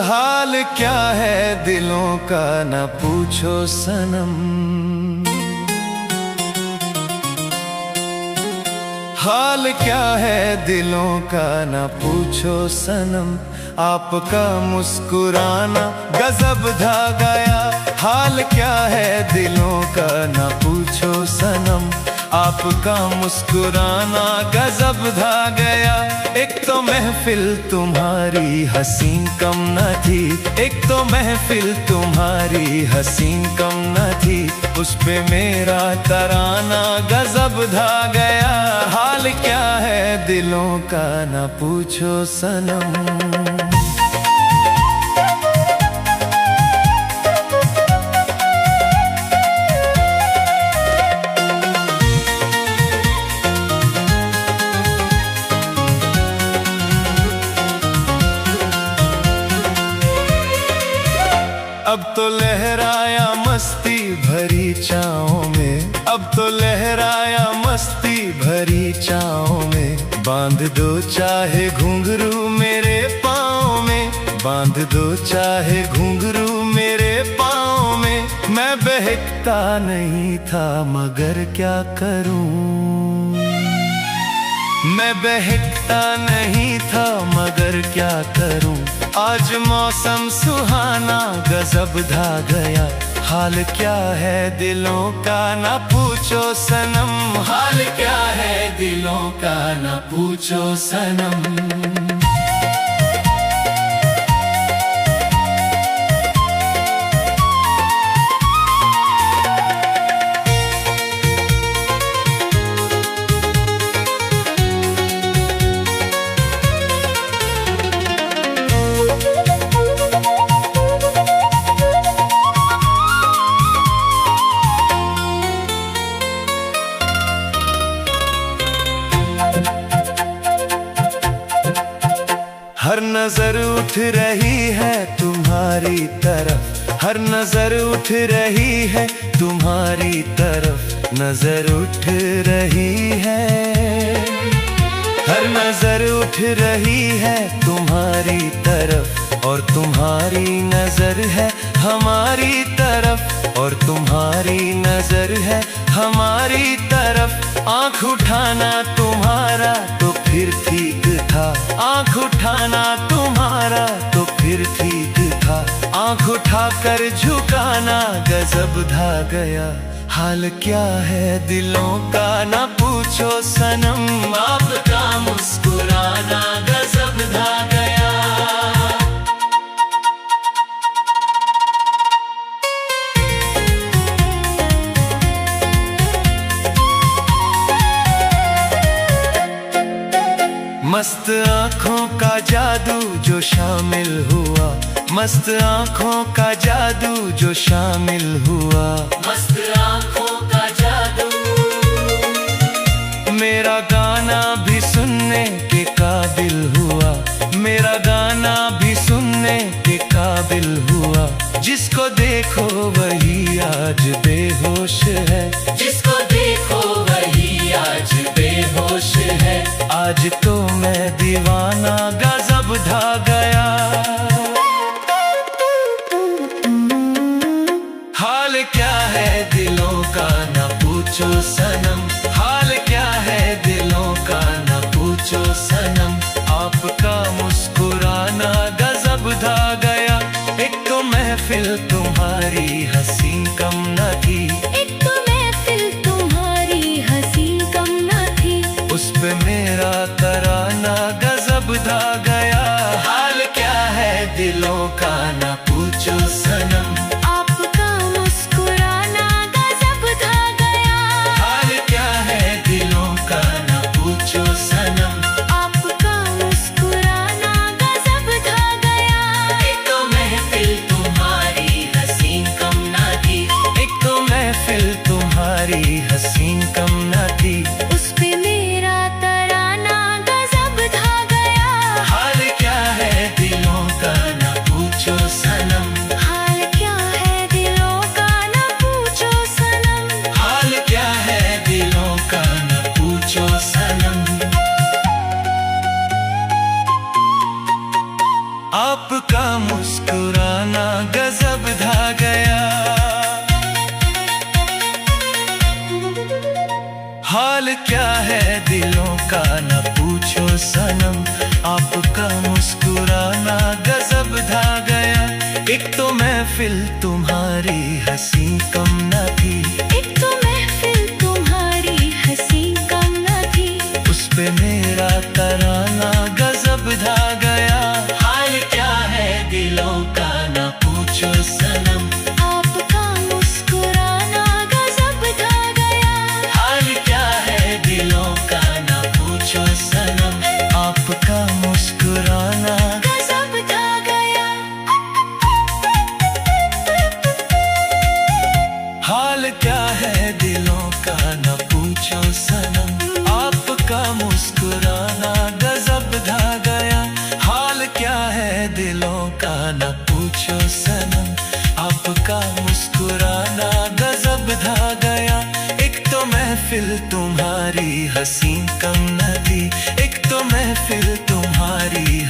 हाल क्या है दिलों का न पूछो सनम। हाल क्या है दिलों का न पूछो सनम। आपका मुस्कुराना गजब ढा गया। हाल क्या है दिलों का न पूछो सनम। आपका मुस्कुराना गजब ढा गया। एक तो महफिल तुम्हारी हसीन कम न थी। एक तो महफिल तुम्हारी हसीन कम न थी। उस पे मेरा तराना गजब ढा गया। हाल क्या है दिलों का न पूछो सनम। अब तो लहराया मस्ती भरी चाहों में। अब तो लहराया मस्ती भरी चाहों में। बांध दो चाहे घुंघरू मेरे पाँव में। बांध दो चाहे घुंघरू मेरे पाँव में। मैं बहकता नहीं था मगर क्या करूं। मैं बहकता नहीं था मगर क्या करूं। आज मौसम सुहाना गजब ढा गया। हाल क्या है दिलों का न पूछो सनम। हाल क्या है दिलों का न पूछो सनम। हर नजर उठ रही है तुम्हारी तरफ। हर नजर उठ रही है तुम्हारी तरफ। नजर उठ रही है। हर नजर उठ रही है तुम्हारी तरफ। और तुम्हारी नजर है हमारी तरफ। और तुम्हारी नजर है हमारी तरफ। आँख उठाना तुम्हारा तो फिर ठीक था। आँख उठाना तुम्हारा तो फिर ठीक था। आँख उठाकर झुकाना गजब ढा गया। हाल क्या है दिलों का न पूछो सनम। आपका मुस्कुराना गजब ढा गया। मस्त आँखों का जादू जो शामिल हुआ। मस्त आँखों का जादू जो शामिल हुआ। मस्त आँखों का जादू। मेरा गाना भी सुनने के काबिल हुआ। मेरा गाना भी सुनने के काबिल हुआ। जिसको देखो वही आज बेहोश है। जिसको देखो वही आज बेहोश है। आज तो मैं दीवाना गजब ढा गया। हाल क्या है दिलों का न पूछो सनम। हाल क्या है दिलों का न पूछो सनम। आपका मुस्कुराना गजब ढा गया। एक तो महफिल तुम्हारी हसीन कम न थी। एक तो महफिल तुम्हारी हसीन कम न थी। उस पे मेरा तराना गजब ढा गया। हाल क्या है दिलों का न पूछो सनम। आपका मुस्कुराना गजब ढा गया। हाल क्या है दिलों का न पूछो सनम। आपका मुस्कुराना गजब ढा गया। एक तो महफिल तुम्हारी हसीन कम न थी। एक तो महफिल तुम्हारी हसीन कम न थी। उस पे मेरा तराना गजब ढा गया। हाल क्या है दिलों का न पूछो सनम। हाल क्या है दिलों का न पूछो सनम। हाल क्या है दिलों का न पूछो सनम। आप आपका मुस्कुराना गजब ढा गया। हाल क्या है दिलों का न पूछो सनम, आपका मुस्कुराना गजब ढा गया। एक तो महफिल तुम्हारी हंसी कम न थी, एक तो महफिल तुम्हारी हंसी कम न थी, उस पे मेरा तराना गजब ढा गया। हाल क्या है दिलों का न पूछो सनम, आपका मुस्कुराना गजब ढा गया। हाल क्या है दिलों का न पूछो सनम, आपका मुस्कुराना गजब ढा गया। हाल क्या है दिलों का न पूछो सनम, आपका मुस्कुराना गजब ढा गया। हाल क्या है दिलों का न पूछो सनम, आपका मुस्कुराना गजब ढा गया। एक तो महफिल तुम्हारी हंसी कम न थी, एक तो महफिल तुम्हारी